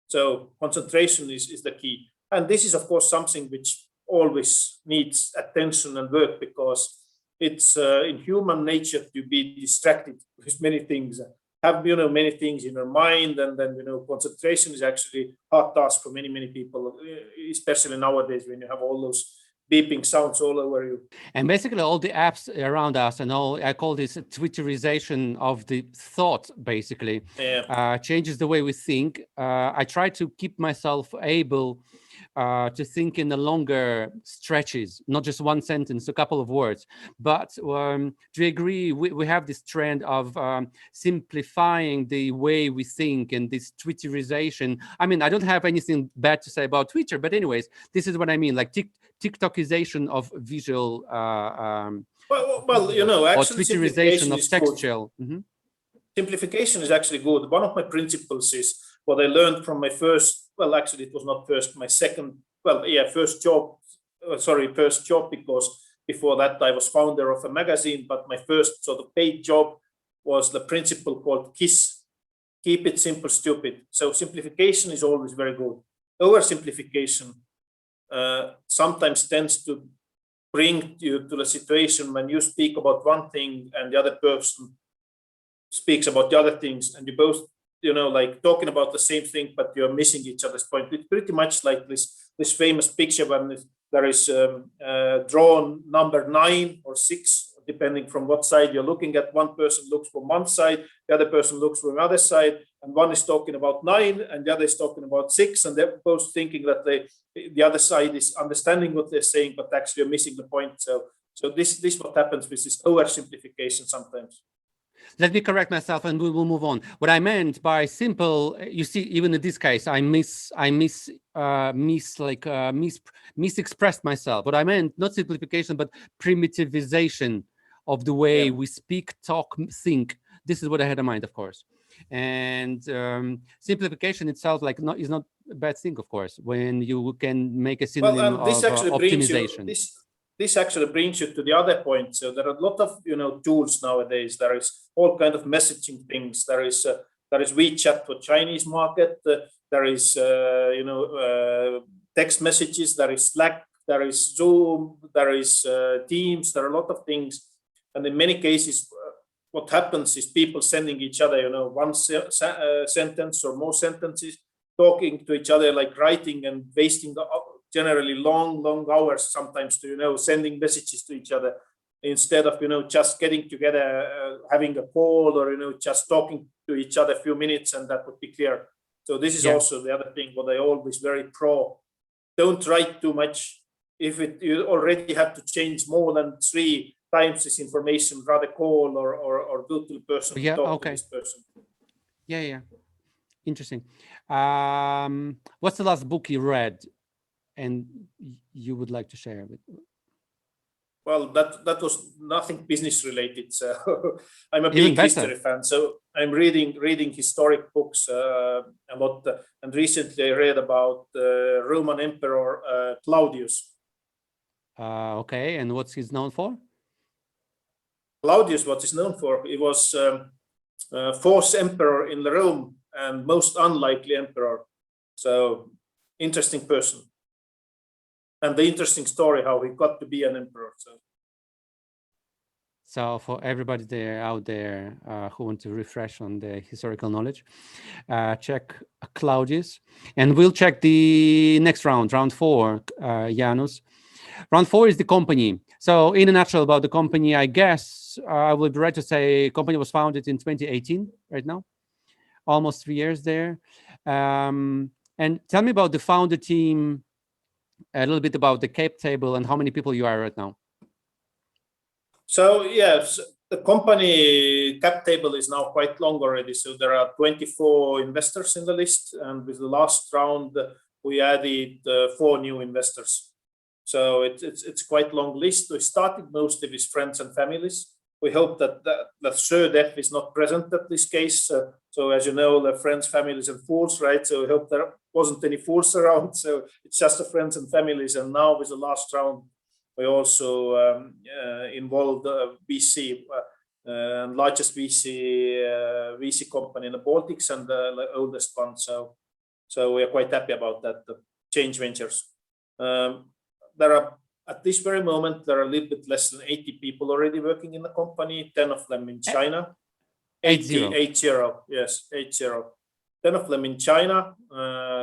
So concentration is the key. And this is, of course, something which always needs attention and work, because it's in human nature to be distracted with many things, have many things in your mind, and then concentration is actually a hard task for many people, especially nowadays when you have all those beeping sounds all over you. And basically all the apps around us and all, I call this Twitterization of the thought, basically, changes the way we think. I try to keep myself able to think in the longer stretches, not just one sentence, a couple of words. But do you agree we have this trend of simplifying the way we think, and this Twitterization? I mean, I don't have anything bad to say about Twitter, but anyways, this is what I mean, like TikTokization of visual actually, or Twitterization of textual. Simplification is actually good. One of my principles is what I learned from my first, well, actually it was not first, my second, first job, because before that I was founder of a magazine, but my first sort of paid job was the principle called KISS, keep it simple, stupid. So simplification is always very good. Oversimplification sometimes tends to bring you to the situation when you speak about one thing and the other person speaks about the other things, and you both like talking about the same thing, but you're missing each other's point. It's pretty much like this famous picture when there is drawn number 9 or 6, depending from what side you're looking at. One person looks from one side, the other person looks from the other side, and one is talking about 9 and the other is talking about 6, and they're both thinking that the other side is understanding what they're saying, but actually you're missing the point. So this what happens with this oversimplification sometimes. Let me correct myself and we will move on. What I meant by simple, you see, even in this case, I misexpressed myself. What I meant, not simplification, but primitivization of the way we speak, talk, think. This is what I had in mind, of course. And simplification itself, is not a bad thing, of course, when you can make a synonym of optimization. This actually brings you to the other point. So there are a lot of tools nowadays. There is all kind of messaging things. There is WeChat for Chinese market. There is text messages. There is Slack. There is Zoom. There is Teams. There are a lot of things. And in many cases, what happens is people sending each other one sentence or more sentences, talking to each other, like writing and wasting the generally long hours sometimes to sending messages to each other, instead of just getting together, having a call, or just talking to each other a few minutes, and that would be clear. So this is also the other thing what I always very pro. Don't write too much. If you already have to change more than 3 times this information, rather call or go to the person, talk to this person. Interesting. What's the last book you read and you would like to share with? Well, that was nothing business related. So I'm a Even big better. history fan. So I'm reading historic books about, and recently I read about Roman Emperor Claudius. Okay, and what's he's known for? Claudius, what he's known for, he was fourth emperor in Rome and most unlikely emperor. So interesting person. And the interesting story how he got to be an emperor. So for everybody out there who want to refresh on the historical knowledge, check Claudius, and we'll check the next round 4, Jaanus. Round 4 is the company. So in a nutshell about the company, I guess I would be right to say company was founded in 2018 right now, almost 3 years there. And tell me about the founder team, a little bit about the cap table and how many people you are right now. So yes, the company cap table is now quite long already. So there are 24 investors in the list, and with the last round we added 4 new investors. So it's quite long list. We started mostly with friends and families. We hope that third F is not present at this case. So as you know, the friends, families, and fools, right? So we hope there wasn't any fools around. So it's just the friends and families. And now with the last round, we also involved VC, largest VC company in the Baltics and the oldest one. So we are quite happy about that. The Change Ventures. There are, at this very moment, there are a little bit less than 80 people already working in the company. 10 of them in China. 80. Yes, 80. 10 of them in China.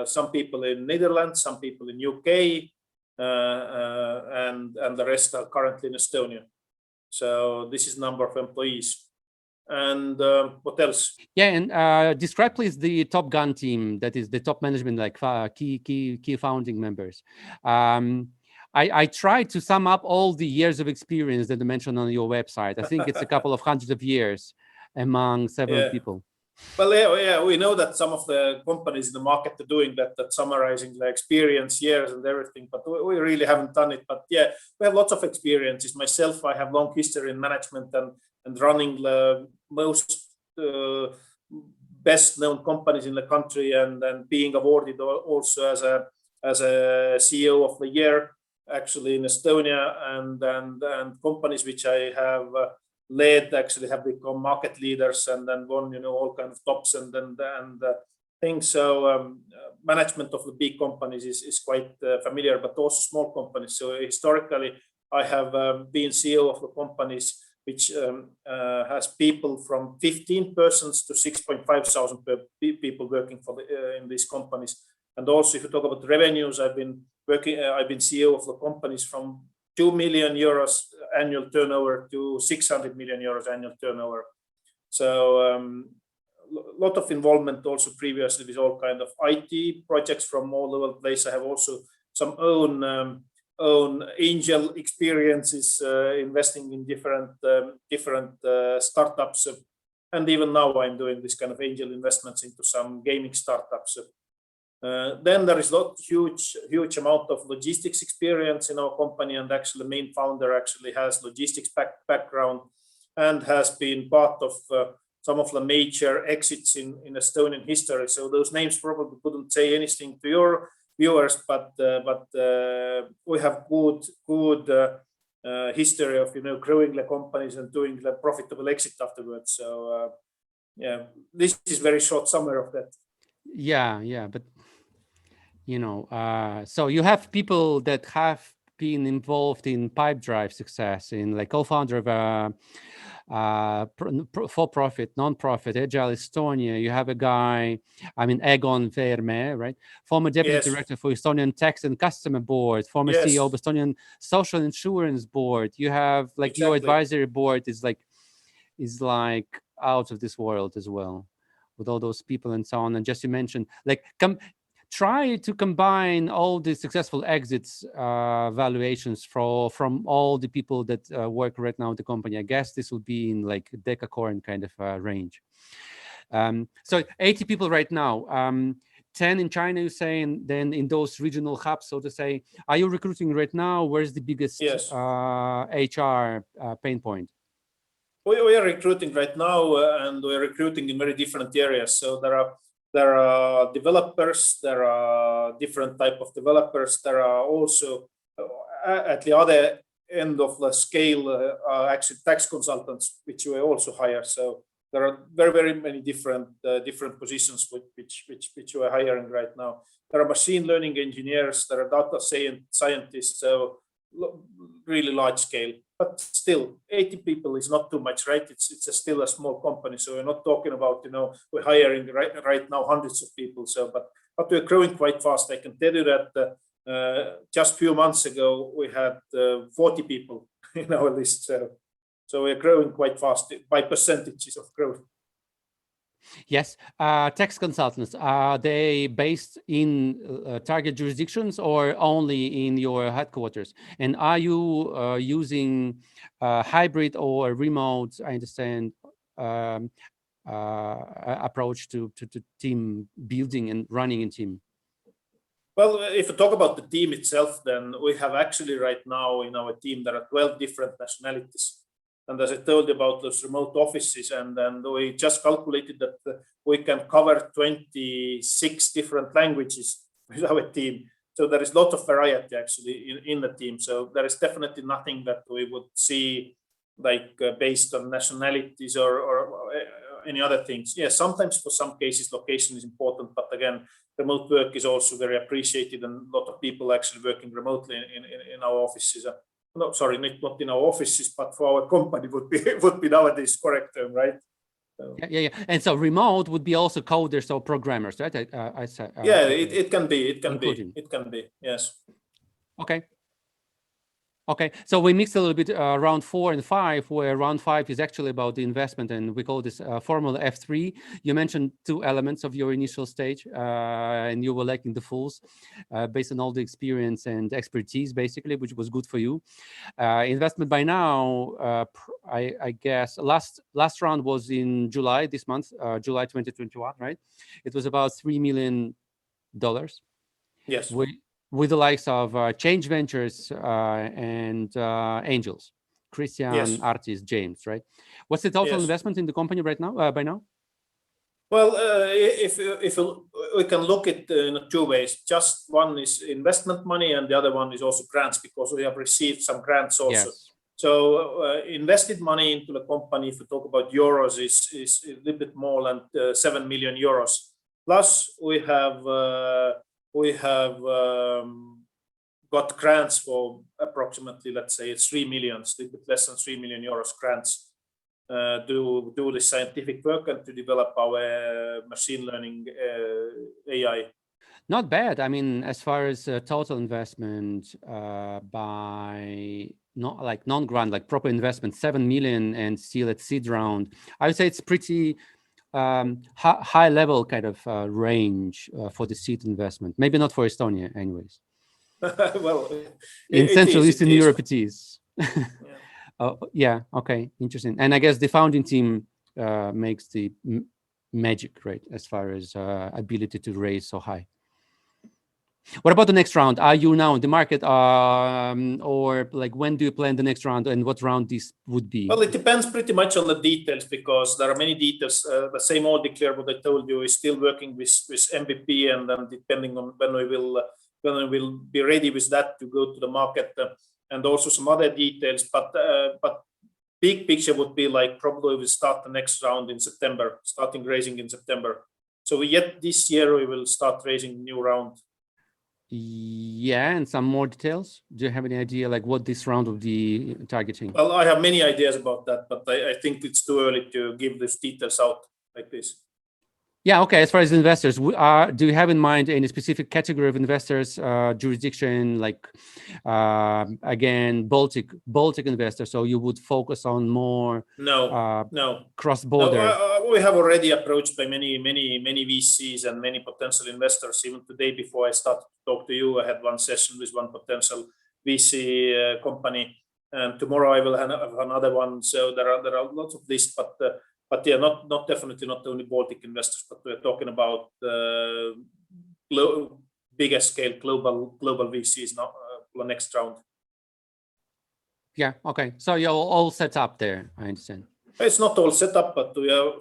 Some people in Netherlands. Some people in UK. And the rest are currently in Estonia. So this is number of employees. And what else? Yeah, and describe please the Top Gun team, that is the top management, like key founding members. I tried to sum up all the years of experience that you mentioned on your website. I think it's a couple of hundreds of years among several people. Well, yeah, we know that some of the companies in the market are doing that summarizing the experience, years and everything, but we really haven't done it. But yeah, we have lots of experiences. Myself, I have long history in management and running the most best known companies in the country, and being awarded also as a CEO of the year, actually in Estonia, and companies which I have led actually have become market leaders and then won, all kind of tops and things. So management of the big companies is quite familiar, but also small companies. So historically, I have been CEO of the companies which has people from 15 persons to 6,500 people working for in these companies. And also, if you talk about revenues, I've been CEO of the companies from 2 million euros annual turnover to 600 million euros annual turnover. So a lot of involvement also previously with all kind of IT projects from all over the place. I have also some own angel experiences investing in different startups. And even now I'm doing this kind of angel investments into some gaming startups. Then there is huge amount of logistics experience in our company, and actually the main founder actually has logistics background and has been part of some of the major exits in Estonian history. So those names probably couldn't say anything to your viewers, but we have good history of growing the companies and doing the profitable exit afterwards. So yeah, this is very short summary of that. Yeah, but so you have people that have been involved in Pipedrive success, in like co-founder of for-profit, non-profit, Agile Estonia. You have a guy, Egon Veermäe, right? Former deputy director for Estonian Tax and Customer Board, former CEO of Estonian Social Insurance Board. You have like your advisory board is like out of this world as well, with all those people and so on. And just you mentioned, like, try to combine all the successful exits valuations from all the people that work right now in the company. I guess this will be in like decacorn kind of range. So 80 people right now. 10 in China, you say, and then in those regional hubs, so to say. Are you recruiting right now? Where's the biggest Yes. HR pain point? We are recruiting right now, and we are recruiting in very different areas. So there are developers, there are different type of developers. There are also at the other end of the scale, actually tax consultants, which we also hire. So there are very many different positions which we are hiring right now. There are machine learning engineers, there are data scientists, so really large scale. But still, 80 people is not too much, right? It's still a small company, so we're not talking about we're hiring right now hundreds of people. So, but we're growing quite fast. I can tell you that just a few months ago we had 40 people in our list. So we're growing quite fast by percentages of growth. Yes, tax consultants, are they based in target jurisdictions or only in your headquarters? And are you using hybrid or remote, I understand, approach to team building and running a team? Well, if you talk about the team itself, then we have actually right now in our team, there are 12 different nationalities. And as I told you about those remote offices, and then we just calculated that we can cover 26 different languages with our team. So there is a lot of variety actually in the team. So there is definitely nothing that we would see like based on nationalities or any other things. Yeah, sometimes for some cases location is important, but again, remote work is also very appreciated, and a lot of people actually working remotely in our offices. No, sorry, not in our offices, but for our company would be nowadays correct term, right? So, yeah. And so remote would be also coders or programmers, right? I said. Yeah, it can be. Yes. Okay, so we mixed a little bit round 4 and 5, where round 5 is actually about the investment, and we call this formula F3. You mentioned 2 elements of your initial stage, and you were lacking the fulls based on all the experience and expertise, basically, which was good for you. Investment by now, I guess, last round was in July this month, July 2021, right? It was about $3 million. Yes. With the likes of Change Ventures and Angels, Christian, Yes. Artis, James, right? What's the total investment in the company right now, by now? Well, if we can look at in 2 ways. Just one is investment money, and the other one is also grants, because we have received some grants also. Yes. So invested money into the company, if we talk about euros, is a little bit more than 7 million euros. Plus, we have got grants for approximately, let's say, 3 million, a little bit less than 3 million euros grants to do the scientific work and to develop our machine learning AI. Not bad. I mean, as far as total investment by not like non-grant, like proper investment, 7 million and still at seed round, I would say it's pretty high level kind of range for the seed investment. Maybe not for Estonia, anyways. Well, in Central Eastern Europe, it is. Yeah. Okay. Interesting. And I guess the founding team makes the magic, right? As far as ability to raise so high. What about the next round? Are you now in the market, or like when do you plan the next round, and what round this would be? Well, it depends pretty much on the details, because there are many details. The same old declare what I told you is still working with MVP, and then depending on when we will be ready with that to go to the market, and also some other details. But big picture would be like probably we start the next round in September, starting raising in September. So yet this year we will start raising a new round. Yeah, and some more details. Do you have any idea like what this round will be targeting? Well, I have many ideas about that, but I think it's too early to give these details out like this. Yeah, okay. As far as investors, do you have in mind any specific category of investors, jurisdiction, like again, Baltic investors? So you would focus on more no cross-border. No, we have already approached by many VCs and many potential investors. Even today, before I started to talk to you, I had one session with one potential VC company, and tomorrow I will have another one. So there are lots of lists, but yeah, not definitely not only Baltic investors, but we're talking about bigger scale global VCs now next round. Yeah. Okay. So you're all set up there. I understand. It's not all set up, but we are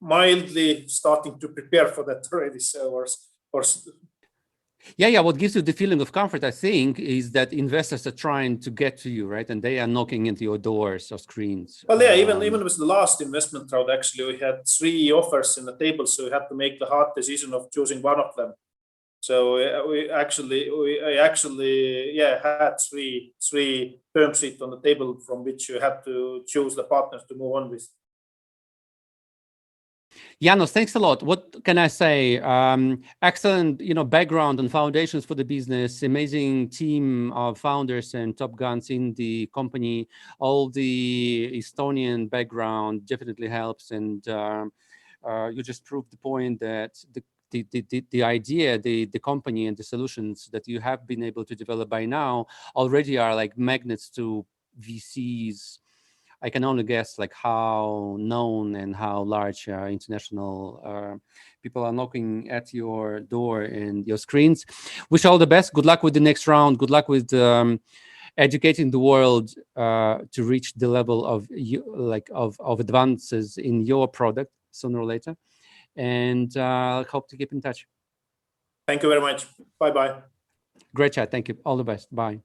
mildly starting to prepare for that already. So, yeah. What gives you the feeling of comfort, I think, is that investors are trying to get to you, right? And they are knocking into your doors or screens. Well, yeah, even with the last investment round, actually, we had 3 offers in the table, so we had to make the hard decision of choosing one of them. So we actually had three term sheets on the table from which you had to choose the partners to move on with. Jaanus, thanks a lot. What can I say? Excellent, background and foundations for the business. Amazing team of founders and top guns in the company. All the Estonian background definitely helps, and you just proved the point that the idea, the company and the solutions that you have been able to develop by now already are like magnets to VCs. I can only guess like how known and how large international people are knocking at your door and your screens. Wish all the best. Good luck with the next round. Good luck with educating the world to reach the level of of advances in your product sooner or later. And hope to keep in touch. Thank you very much. Bye-bye. Great chat. Thank you. All the best. Bye.